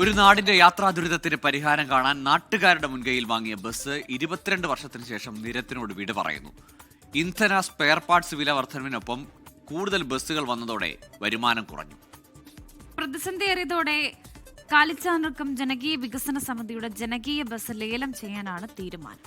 ഒരു നാടിന്റെ യാത്രാ ദുരിതത്തിന് പരിഹാരം കാണാൻ നാട്ടുകാരുടെ മുൻകൈയിൽ വാങ്ങിയ ബസ് 22 വർഷത്തിന് ശേഷം നിരത്തിനോട് വിട പറയുന്നു. ഇന്ധന സ്പെയർ പാർട്സ് വില വർധനവിനൊപ്പം കൂടുതൽ ബസ്സുകൾ വന്നതോടെ വരുമാനം കുറഞ്ഞു. പ്രതിസന്ധിയേറിയതോടെ കാലിച്ചാനർക്കം ജനകീയ വികസന സമിതിയുടെ ജനകീയ ബസ് ലേലം ചെയ്യാനാണ് തീരുമാനം.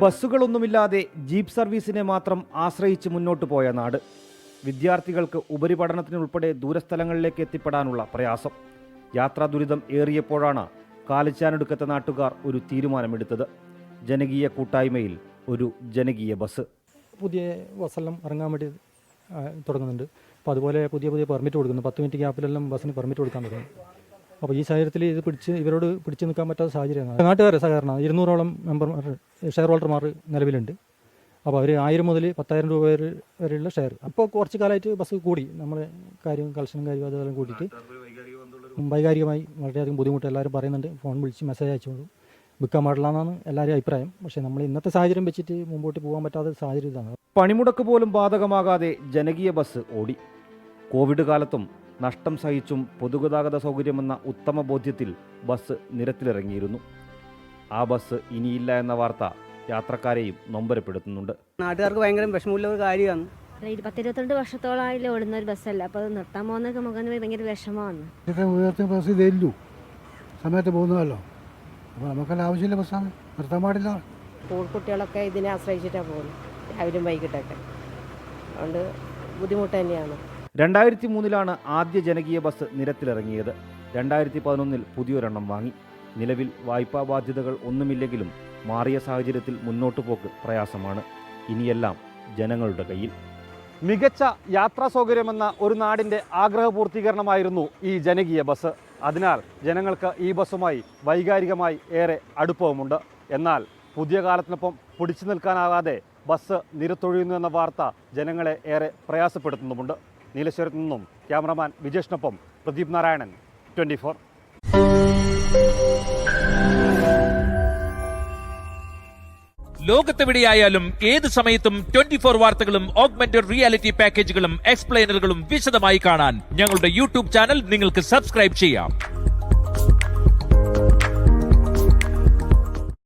ബസ്സുകളൊന്നുമില്ലാതെ ജീപ്പ് സർവീസിനെ മാത്രം ആശ്രയിച്ച് മുന്നോട്ട് പോയ നാട്. വിദ്യാർത്ഥികൾക്ക് ഉപരിപഠനത്തിനുൾപ്പെടെ ദൂരസ്ഥലങ്ങളിലേക്ക് എത്തിപ്പെടാനുള്ള പ്രയാസം. യാത്രാ ദുരിതം ഏറിയപ്പോഴാണ് കാലിച്ചാനടുക്കത്തെ നാട്ടുകാർ ഒരു തീരുമാനമെടുത്തത്. ജനകീയ കൂട്ടായ്മയിൽ ഒരു ജനകീയ ബസ്. പുതിയ ബസ്സെല്ലാം ഇറങ്ങാൻ വേണ്ടി തുടങ്ങുന്നുണ്ട്. അപ്പോൾ അതുപോലെ പുതിയ പെർമിറ്റ് കൊടുക്കുന്നു. 10 മിനിറ്റ് ഗ്യാപ്പിലെല്ലാം ബസ്സിന് പെർമിറ്റ് കൊടുക്കാൻ തുടങ്ങും. അപ്പോൾ ഈ സാഹചര്യത്തിൽ ഇവരോട് പിടിച്ചു നിൽക്കാൻ പറ്റാത്ത സാഹചര്യമാണ്. നാട്ടുകാരെ സഹകരണം 200ഓളം മെമ്പർമാർ ഷെയർ ഹോൾഡർമാർ നിലവിലുണ്ട്. അപ്പോൾ അവർ 1000 മുതൽ 10,000 രൂപ വരെയുള്ള ഷെയർ. അപ്പോൾ കുറച്ച് കാലമായിട്ട് ബസ് കൂടി, നമ്മൾ കളക്ഷനും കാര്യം അതെല്ലാം കൂട്ടിയിട്ട് വൈകാരികമായി വളരെയധികം ബുദ്ധിമുട്ട് എല്ലാവരും പറയുന്നുണ്ട്. ഫോൺ വിളിച്ച് മെസ്സേജ് അയച്ചോളൂ. വിൽക്കാൻ പാടില്ല എന്നാണ് എല്ലാവരും അഭിപ്രായം. പക്ഷേ നമ്മൾ ഇന്നത്തെ സാഹചര്യം വെച്ചിട്ട് മുമ്പോട്ട് പോകാൻ പറ്റാത്ത സാഹചര്യം ഇതാണ്. പണിമുടക്ക് പോലും ബാധകമാകാതെ ജനകീയ ബസ് ഓടി. കോവിഡ് കാലത്തും നഷ്ടം സഹിച്ചും പൊതുഗതാഗത സൗകര്യമെന്ന ഉത്തമ ബോധ്യത്തിൽ ബസ് നിരത്തിലിറങ്ങിയിരുന്നു. ആ ബസ് ഇനിയില്ല എന്ന വാർത്ത യാത്രക്കാരെയും നൊമ്പരപ്പെടുത്തുന്നുണ്ട്. നാട്ടുകാർക്ക് ഭയങ്കര വിഷമമുള്ള ഒരു കാര്യമാണ്. 22 വർഷത്തോളമായി ഓടുന്ന ഒരു ബസ്സല്ല. അപ്പോൾ അത് നിർത്താൻ പോകുന്നതൊക്കെ നമുക്ക് ഭയങ്കര വിഷമമാണ്. ഉയർത്തിയ ബസ് ഇതേല്ലു സമയത്ത് പോകുന്നതല്ലോ. അപ്പോൾ നമുക്കെല്ലാം ആവശ്യമില്ല ബസ്സാണ്, നിർത്താൻ പാടില്ല. സ്കൂൾ കുട്ടികളൊക്കെ ഇതിനെ ആശ്രയിച്ചിട്ടാണ് പോകുന്നത്, രാവിലെ വൈകിട്ടൊക്കെ. അതുകൊണ്ട് ബുദ്ധിമുട്ട് തന്നെയാണ്. 2003 ആദ്യ ജനകീയ ബസ് നിരത്തിലിറങ്ങിയത്. 2011 പുതിയൊരെണ്ണം വാങ്ങി. നിലവിൽ വായ്പാ ബാധ്യതകൾ ഒന്നുമില്ലെങ്കിലും മാറിയ സാഹചര്യത്തിൽ മുന്നോട്ടു പോക്ക് പ്രയാസമാണ്. ഇനിയെല്ലാം ജനങ്ങളുടെ കയ്യിൽ. മികച്ച യാത്രാ സൗകര്യമെന്ന ഒരു നാടിൻ്റെ ആഗ്രഹപൂർത്തീകരണമായിരുന്നു ഈ ജനകീയ ബസ്. അതിനാൽ ജനങ്ങൾക്ക് ഈ ബസ്സുമായി വൈകാരികമായി ഏറെ അടുപ്പവുമുണ്ട്. എന്നാൽ പുതിയ കാലത്തിനൊപ്പം പിടിച്ചു നിൽക്കാനാകാതെ ബസ് നിരത്തൊഴിയുന്നു എന്ന വാർത്ത ജനങ്ങളെ ഏറെ പ്രയാസപ്പെടുത്തുന്നുമുണ്ട്. നീലേശ്വരത്ത് നിന്നും ക്യാമറമാൻ വിജേഷിനൊപ്പം പ്രദീപ് നാരായണൻ, 24. ലോകത്തെവിടെയായാലും ഏത് സമയത്തും 24 വാർത്തകളും ഓഗ്മെന്റഡ് റിയാലിറ്റി പാക്കേജുകളും എക്സ്പ്ലെയിനറുകളും വിശദമായി കാണാൻ ഞങ്ങളുടെ യൂട്യൂബ് ചാനൽ നിങ്ങൾക്ക് സബ്സ്ക്രൈബ് ചെയ്യാം.